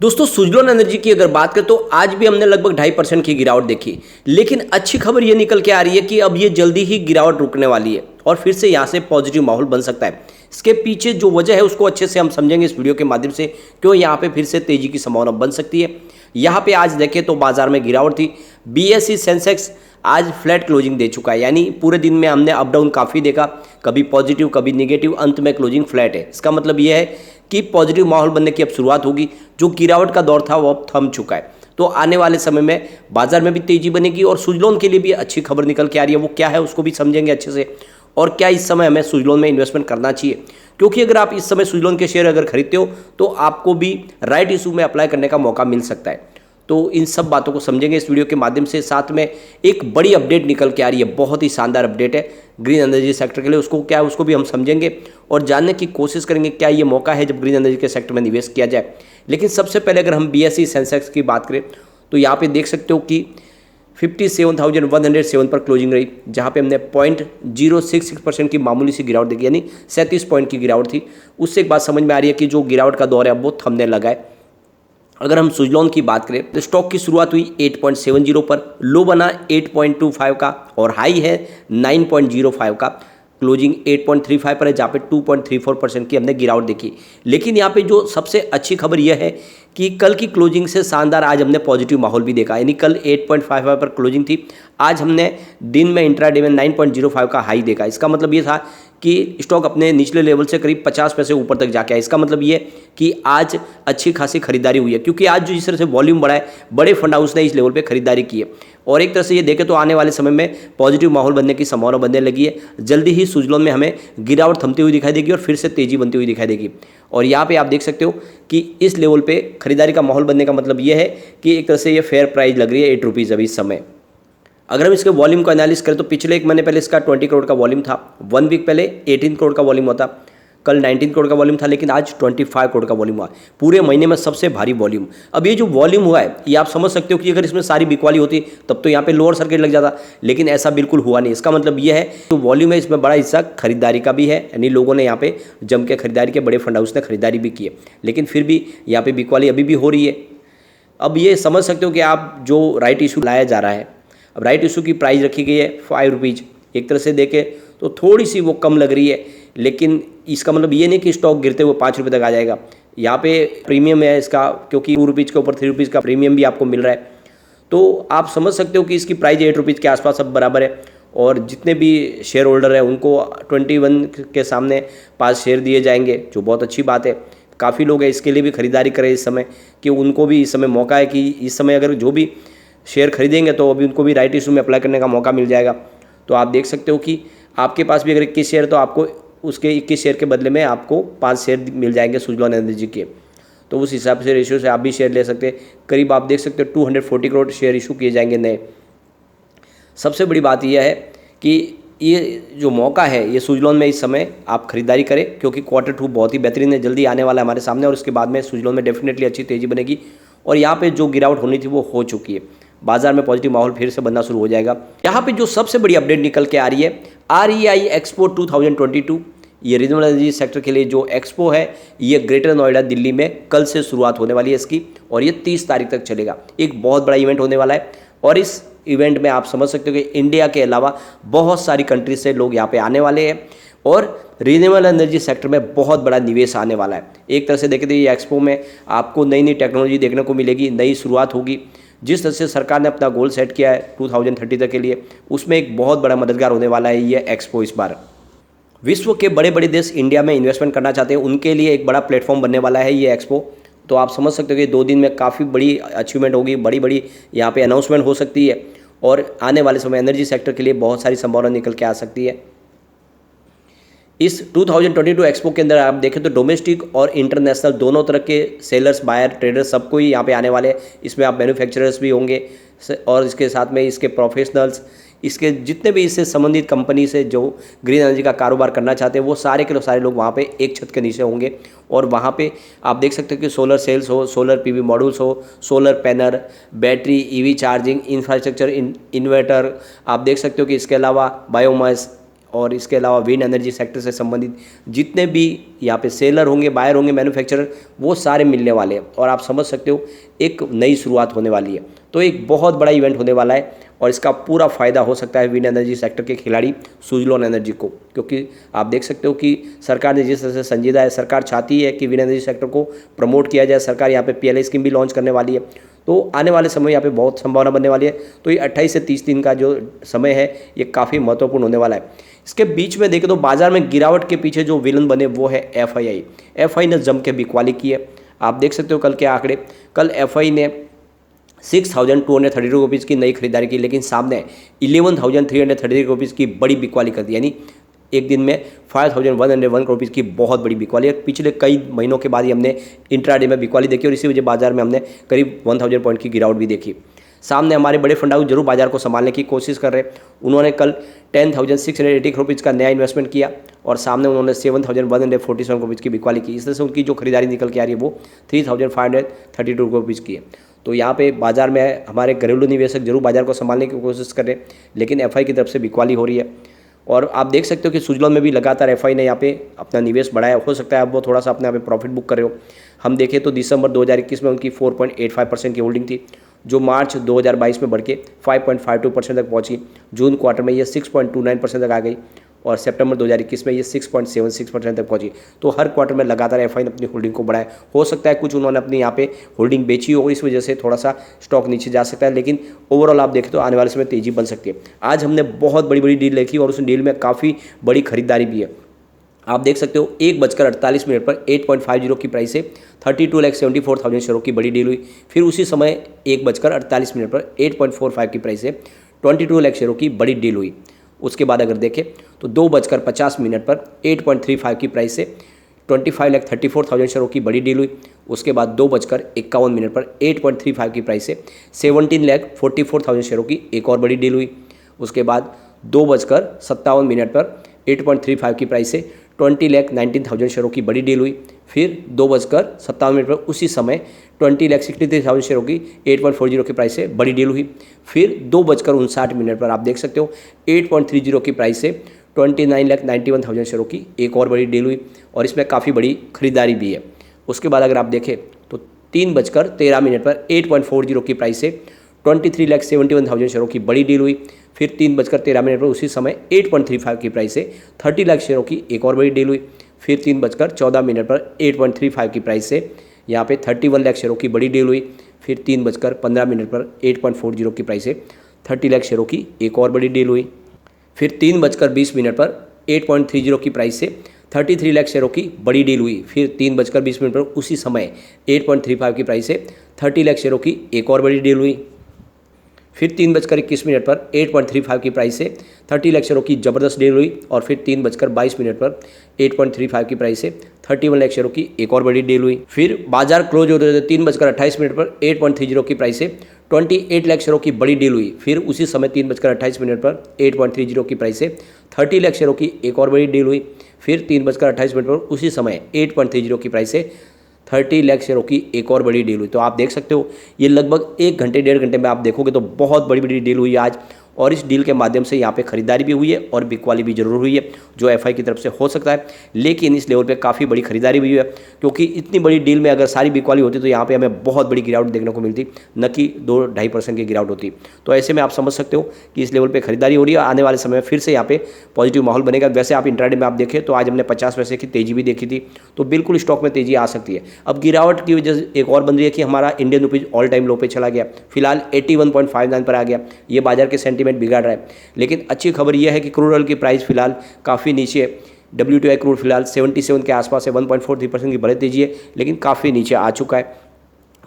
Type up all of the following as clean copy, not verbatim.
दोस्तों सुजलोन एनर्जी की अगर बात करें तो आज भी हमने लगभग 2.5% की गिरावट देखी। लेकिन अच्छी खबर ये निकल के आ रही है कि अब ये जल्दी ही गिरावट रुकने वाली है और फिर से यहाँ से पॉजिटिव माहौल बन सकता है। इसके पीछे जो वजह है उसको अच्छे से हम समझेंगे इस वीडियो के माध्यम से, क्यों यहाँ पे फिर से तेजी की संभावना बन सकती है। यहाँ पे आज देखें तो बाजार में गिरावट थी। बीएसई सेंसेक्स आज फ्लैट क्लोजिंग दे चुका है, यानी पूरे दिन में हमने अप डाउन काफ़ी देखा, कभी पॉजिटिव कभी नेगेटिव, अंत में क्लोजिंग फ्लैट है। इसका मतलब ये है कि पॉजिटिव माहौल बनने की अब शुरुआत होगी। जो गिरावट का दौर था वो अब थम चुका है। तो आने वाले समय में बाजार में भी तेजी बनेगी और सुजलोन के लिए भी अच्छी खबर निकल के आ रही है। वो क्या है उसको भी समझेंगे अच्छे से, और क्या इस समय हमें सुजलोन में इन्वेस्टमेंट करना चाहिए, क्योंकि अगर आप इस समय सुजलोन के शेयर अगर खरीदते हो तो आपको भी राइट इशू में अप्लाई करने का मौका मिल सकता है। तो इन सब बातों को समझेंगे इस वीडियो के माध्यम से। साथ में एक बड़ी अपडेट निकल के आ रही है, बहुत ही शानदार अपडेट है ग्रीन एनर्जी सेक्टर के लिए। उसको क्या है उसको भी हम समझेंगे और जानने की कोशिश करेंगे क्या ये मौका है जब ग्रीन एनर्जी के सेक्टर में निवेश किया जाए। लेकिन सबसे पहले अगर हम बीएसई सेंसेक्स की बात करें तो यहाँ पे देख सकते हो कि 57,107 पर क्लोजिंग रही, जहाँ पे हमने 0.066% की मामूली सी गिरावट देखी, यानी 37 पॉइंट की गिरावट थी। उससे एक बात समझ में आ रही है कि जो गिरावट का दौर है वो थमने लगा है। अगर हम सुजलोन की बात करें तो स्टॉक की शुरुआत हुई 8.70 पर, लो बना 8.25 का और हाई है 9.05 का। क्लोजिंग 8.35 पर है, जहाँ पे 2.34% की हमने गिरावट देखी। लेकिन यहाँ पे जो सबसे अच्छी खबर यह है कि कल की क्लोजिंग से शानदार आज हमने पॉजिटिव माहौल भी देखा, यानी कल 8.55 पर क्लोजिंग थी, आज हमने दिन में इंट्राडे में 9.05 का हाई देखा। इसका मतलब ये था कि स्टॉक अपने निचले लेवल से करीब 50 पैसे ऊपर तक जाके आया। इसका मतलब ये कि आज अच्छी खासी खरीदारी हुई है, क्योंकि आज जो जिस तरह से वॉल्यूम बढ़ा है, बड़े फंड हाउस ने इस लेवल पे खरीदारी की है। और एक तरह से ये देखें तो आने वाले समय में पॉजिटिव माहौल बनने की संभावना बनने लगी है। जल्दी ही सुजलोन में हमें गिरावट थमती हुई दिखाई देगी और फिर से तेजी बनती हुई दिखाई देगी। और यहाँ पे आप देख सकते हो कि इस लेवल पे खरीदारी का माहौल बनने का मतलब ये है कि एक तरह से ये फेयर प्राइस लग रही है 8 रुपीज़ अभी इस समय। अगर हम इसके वॉल्यूम को एनालिस करें तो पिछले एक महीने पहले इसका 20 करोड़ का वॉल्यूम था, 1 वीक पहले 18 करोड़ का वॉल्यूम होता, कल 19 करोड़ का वॉल्यूम था, लेकिन आज 25 करोड़ का वॉल्यूम हुआ। पूरे महीने में सबसे भारी वॉल्यूम। अब ये जो वॉल्यूम हुआ है ये आप समझ सकते हो कि अगर इसमें सारी बिकवाली होती तब तो यहाँ पे लोअर सर्किट लग जाता, लेकिन ऐसा बिल्कुल हुआ नहीं। इसका मतलब ये है जो वॉल्यूम है इसमें बड़ा हिस्सा खरीदारी का भी है, यानी लोगों ने यहाँ पे जम के खरीदारी के, बड़े फंड हाउस ने खरीदारी भी की है, लेकिन फिर भी यहाँ पे बिकवाली अभी भी हो रही है। अब ये समझ सकते हो कि आप जो राइट इशू लाया जा रहा है, अब राइट इशू की प्राइस रखी गई है 5 रुपीज़। एक तरह से देखें तो थोड़ी सी वो कम लग रही है, लेकिन इसका मतलब ये नहीं कि स्टॉक गिरते हुए 5 रुपये तक आ जाएगा। यहाँ पे प्रीमियम है इसका, क्योंकि 2 रुपीज़ के ऊपर 3 रुपीज़ का प्रीमियम भी आपको मिल रहा है। तो आप समझ सकते हो कि इसकी प्राइस 8 रुपीज़ के आसपास अब बराबर है। और जितने भी शेयर होल्डर हैं उनको 21 के सामने 5 शेयर दिए जाएंगे, जो बहुत अच्छी बात है। काफ़ी लोग हैं इसके लिए भी खरीदारी करें इस समय, कि उनको भी इस समय मौका है कि इस समय अगर जो भी शेयर खरीदेंगे तो अभी उनको भी राइट इशू में अप्लाई करने का मौका मिल जाएगा। तो आप देख सकते हो कि आपके पास भी अगर 21 शेयर तो आपको उसके 21 शेयर के बदले में आपको 5 शेयर मिल जाएंगे सुजलोन एनर्जी के। तो उस हिसाब से रेशियो से आप भी शेयर ले सकते हैं। करीब आप देख सकते हो 240 करोड़ शेयर इशू किए जाएंगे नए। सबसे बड़ी बात यह है कि ये जो मौका है ये सुजलोन में इस समय आप खरीदारी करें, क्योंकि Q2 बहुत ही बेहतरीन है, जल्दी आने वाला है हमारे सामने, और उसके बाद में सुजलोन में डेफिनेटली अच्छी तेज़ी बनेगी। और यहाँ पे जो गिरावट होनी थी वो हो चुकी है, बाजार में पॉजिटिव माहौल फिर से बनना शुरू हो जाएगा। यहाँ पे जो सबसे बड़ी अपडेट निकल के आ रही है, REI एक्सपो 2022, ये रिन्यूएबल एनर्जी सेक्टर के लिए जो एक्सपो है ये ग्रेटर नोएडा दिल्ली में कल से शुरुआत होने वाली है इसकी, और ये 30 तारीख तक चलेगा। एक बहुत बड़ा इवेंट होने वाला है, और इस इवेंट में आप समझ सकते हो कि इंडिया के अलावा बहुत सारी कंट्रीज से लोग यहाँ पे आने वाले हैं, और रिन्यूएबल एनर्जी सेक्टर में बहुत बड़ा निवेश आने वाला है। एक तरह से देखें तो ये एक्सपो में आपको नई नई टेक्नोलॉजी देखने को मिलेगी, नई शुरुआत होगी। जिस तरह से सरकार ने अपना गोल सेट किया है 2030 तक के लिए, उसमें एक बहुत बड़ा मददगार होने वाला है ये एक्सपो। इस बार विश्व के बड़े बड़े देश इंडिया में इन्वेस्टमेंट करना चाहते हैं, उनके लिए एक बड़ा प्लेटफॉर्म बनने वाला है ये एक्सपो। तो आप समझ सकते हो कि 2 दिन में काफ़ी बड़ी अचीवमेंट होगी, बड़ी बड़ी यहाँ पे अनाउंसमेंट हो सकती है, और आने वाले समय एनर्जी सेक्टर के लिए बहुत सारी संभावना निकल के आ सकती है। इस 2022 एक्सपो के अंदर आप देखें तो डोमेस्टिक और इंटरनेशनल दोनों तरह के सेलर्स, बायर, ट्रेडर्स सबको ही यहाँ पे आने वाले हैं। इसमें आप मैन्युफैक्चरर्स भी होंगे, और इसके साथ में इसके प्रोफेशनल्स, इसके जितने भी इससे संबंधित कंपनी से जो ग्रीन एनर्जी का कारोबार करना चाहते हैं वो सारे के सारे लोग वहाँ पे एक छत के नीचे होंगे। और वहाँ पे आप देख सकते हो कि सोलर सेल्स हो, सोलर PV मॉड्यूल्स हो, solar panel, battery, EV charging infrastructure, inverter, आप देख सकते हो कि इसके अलावा बायोमास, और इसके अलावा विंड एनर्जी सेक्टर से संबंधित जितने भी यहाँ पे सेलर होंगे, बायर होंगे, मैन्युफैक्चरर, वो सारे मिलने वाले हैं और आप समझ सकते हो एक नई शुरुआत होने वाली है। तो एक बहुत बड़ा इवेंट होने वाला है और इसका पूरा फ़ायदा हो सकता है विंड एनर्जी सेक्टर के खिलाड़ी सुजलॉन एनर्जी को, क्योंकि आप देख सकते हो कि सरकार ने जिस तरह से संजीदा है, सरकार चाहती है कि विंड एनर्जी सेक्टर को प्रमोट किया जाए। सरकार यहाँ पे PLI स्कीम भी लॉन्च करने वाली है, तो आने वाले समय यहाँ पे बहुत संभावना बनने वाली है। तो ये 28 से 30 दिन का जो समय है ये काफ़ी महत्वपूर्ण होने वाला है। इसके बीच में देखें तो बाजार में गिरावट के पीछे जो विलन बने वो है FII ने जम के बिकवाली की है। आप देख सकते हो कल के आंकड़े, कल FII ने 6,232 रुपीज़ की नई खरीदारी की, लेकिन सामने 11,333 रुपीज़ की बड़ी बिकवाली कर दी, यानी एक दिन में 5,101 रुपीज़ की बहुत बड़ी बिकवाली है। पिछले कई महीनों के बाद ही हमने इंट्राडे में बिकवाली देखी और इसी वजह बाजार में हमने करीब 1,000 पॉइंट की गिरावट भी देखी। सामने हमारे बड़े फंड हाउस जरूर बाजार को संभालने की कोशिश कर रहे हैं। उन्होंने कल 10,680 रुपीज़ का नया इन्वेस्टमेंट किया और सामने उन्होंने 7,147 रुपीज़ की बिकवाली की। इस तरह से उनकी जो खरीदारी निकल के आ रही है वो 3,532 रुपीज़ की है। तो यहाँ पे बाजार में हमारे घरेलू निवेशक जरूर बाजार को संभालने की कोशिश कर रहे हैं, लेकिन FI की तरफ से बिकवाली हो रही है। और आप देख सकते हो कि सुजलॉन में भी लगातार FI ने यहाँ पे अपना निवेश बढ़ाया। हो सकता है अब वो थोड़ा सा अपने यहाँ पे प्रॉफिट बुक कर रहे हो। हम देखें तो दिसंबर 2021 में उनकी 4.85% की होल्डिंग थी, जो मार्च 2022 में बढ़ के 5.52% तक पहुंची। जून क्वार्टर में ये 6.29% तक आ गई और सितंबर 2021 में ये 6.76% तक पहुंची। तो हर क्वार्टर में लगातार FI ने अपनी होल्डिंग को बढ़ाया। हो सकता है कुछ उन्होंने अपनी यहाँ पे होल्डिंग बेची हो, इस वजह से थोड़ा सा स्टॉक नीचे जा सकता है, लेकिन ओवरऑल आप देखें तो आने वाले समय तेजी बन सकती है। आज हमने बहुत बड़ी बड़ी डील देखी और उस डील में काफ़ी बड़ी खरीदारी भी है। आप देख सकते हो 1:48 पर 8.50 की प्राइस से 32,74,000 शेयरों की बड़ी डील हुई। फिर उसी समय 1:48 पर 8.45 की प्राइस से 22 लाख शेयरों की बड़ी डील हुई। उसके बाद अगर देखें तो 2:50 पर 8.35 की प्राइस से 25,34,000 शेयरों की बड़ी डील हुई। उसके बाद 2:51 पर 8.35 की प्राइस से 17,44,000 शेयरों की एक और बड़ी डील हुई। उसके बाद 2:57 पर 8.35 की प्राइस से 20,19,000 शेयरों की बड़ी डील हुई। फिर 2:57 पर उसी समय 20,63,000 शेयरों की 8.40 की प्राइस से बड़ी डील हुई। फिर 2:59 पर आप देख सकते हो 8.30 की प्राइस से 29,91,000 शेयरों की एक और बड़ी डील हुई और इसमें काफ़ी बड़ी खरीदारी भी है। उसके बाद अगर आप देखें तो 3:13 पर 8.40 की प्राइस से 23,71,000 शेयरों की बड़ी डील हुई। फिर 3:13 पर उसी समय 8.35 की प्राइस से 30 लाख शेयरों की एक और बड़ी डील हुई। फिर 3:14 पर 8.35 की प्राइस से यहाँ पे 31 लाख शेयरों की बड़ी डील हुई। फिर 3:15 पर 8.40 की प्राइस से 30 लाख शेयरों की एक और बड़ी डील हुई। फिर 3:20 पर 8.30 की प्राइस से 33 लाख शेयरों की बड़ी डील हुई। फिर 3:20 पर उसी समय 8.35 की प्राइस से 30 लाख शेयरों की एक और बड़ी डील हुई। फिर 3:21 पर 8.35 की प्राइस से 30 लाख शेयरों की ज़बरदस्त डील हुई और फिर 3:22 पर 8.35 की प्राइस से 31 लाख शेयरों की एक और बड़ी डील हुई। फिर बाजार क्लोज होते थे 3:28 पर 8.30 की प्राइस से 28 लाख शेयरों की बड़ी डील हुई। फिर उसी समय 3:28 पर 8.30 की प्राइस से 30 लाख शेयरों की एक और बड़ी डील हुई। फिर 3:28 पर उसी समय 8.30 की प्राइस से 30 लाख शेयरों की एक और बड़ी डील हुई। तो आप देख सकते हो ये लगभग 1 घंटे 1.5 घंटे में आप देखोगे तो बहुत बड़ी बड़ी डील हुई आज और इस डील के माध्यम से यहाँ पे खरीदारी भी हुई है और बिकवाली भी जरूर हुई है, जो FI की तरफ से हो सकता है। लेकिन इस लेवल पे काफ़ी बड़ी खरीदारी भी हुई है, क्योंकि इतनी बड़ी डील में अगर सारी बिकवाली होती तो यहाँ पे हमें बहुत बड़ी गिरावट देखने को मिलती, न कि 2-2.5% की गिरावट होती। तो ऐसे में आप समझ सकते हो कि इस लेवल पर खरीदारी हो रही है। आने वाले समय में फिर से यहाँ पे पॉजिटिव माहौल बनेगा। वैसे आप इंट्राडे में आप देखें तो आज हमने 50 पैसे की तेजी भी देखी थी, तो बिल्कुल स्टॉक में तेजी आ सकती है। अब गिरावट की वजह से एक और बन रही है कि हमारा इंडियन रुपीज़ ऑल टाइम लो पे चला गया, फिलहाल 81.59 पर आ गया। ये बाजार के सेंटीमेंट बिगाड़ रहा है। लेकिन अच्छी खबर यह है कि क्रूड ऑयल की प्राइस फिलहाल काफ़ी नीचे है। WTI क्रूड फिलहाल 77 के आसपास है, 1.43% की बड़ी तेजी है, लेकिन काफ़ी नीचे आ चुका है।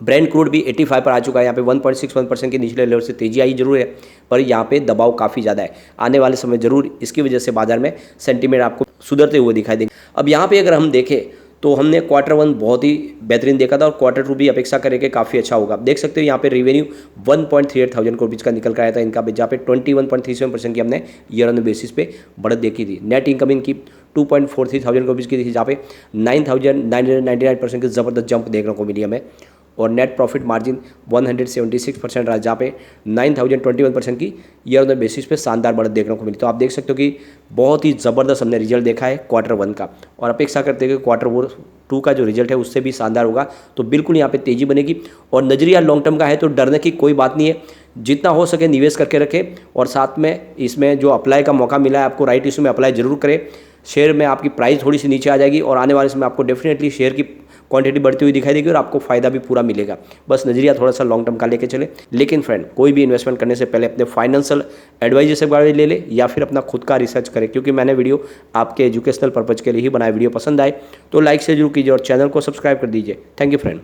ब्रेंट क्रूड भी 85 पर आ चुका है। यहाँ पे 1.61% के निचले लेवल से तेजी आई जरूर है, पर यहाँ पे दबाव काफ़ी ज़्यादा है। आने वाले समय जरूर इसकी वजह से बाजार में सेंटीमेंट आपको सुधरते हुए दिखाई देंगे। अब यहाँ पे अगर हम देखें तो हमने Q1 बहुत ही बेहतरीन देखा था और Q2 भी अपेक्षा करेंगे काफ़ी अच्छा होगा। देख सकते हो यहाँ पे रेवेन्यू 1.38 थाउजेंड करोड़ का निकल कर आया था इनका, जहाँ पे 21.37% की हमने ईयर ऑन बेसिस पे बढ़त देखी थी। नेट इनकम इनकी 2.43 थाउजेंड करोड़ की थी, जहाँ पे 9,999% की ज़बरदस्त जंप देखने को मिली हमें। और नेट प्रॉफिट मार्जिन 176% रहा, जहाँ पे 9021% की ईयर ऑन बेसिस पे शानदार बढ़त देखने को मिली। तो आप देख सकते हो कि बहुत ही ज़बरदस्त हमने रिजल्ट देखा है Q1 का, और अपेक्षा करते हैं कि Q2 का जो रिजल्ट है उससे भी शानदार होगा। तो बिल्कुल यहाँ पे तेज़ी बनेगी, और नज़रिया लॉन्ग टर्म का है तो डरने की कोई बात नहीं है। जितना हो सके निवेश करके रखें, और साथ में इसमें जो अप्लाई का मौका मिला है आपको राइट इशू में अप्लाई जरूर करें। शेयर में आपकी प्राइस थोड़ी सी नीचे आ जाएगी, और आने वाले समय आपको डेफिनेटली शेयर की क्वांटिटी बढ़ती हुई दिखाई देगी और आपको फायदा भी पूरा मिलेगा। बस नजरिया थोड़ा सा लॉन्ग टर्म का लेके चले। लेकिन फ्रेंड, कोई भी इन्वेस्टमेंट करने से पहले अपने फाइनेंशियल एडवाइजर से बारे ले ले, या फिर अपना खुद का रिसर्च करें, क्योंकि मैंने वीडियो आपके एजुकेशनल पर्पज के लिए ही बनाया। वीडियो पसंद आए तो लाइक से जरूर कीजिए और चैनल को सब्सक्राइब कर दीजिए। Thank you friend.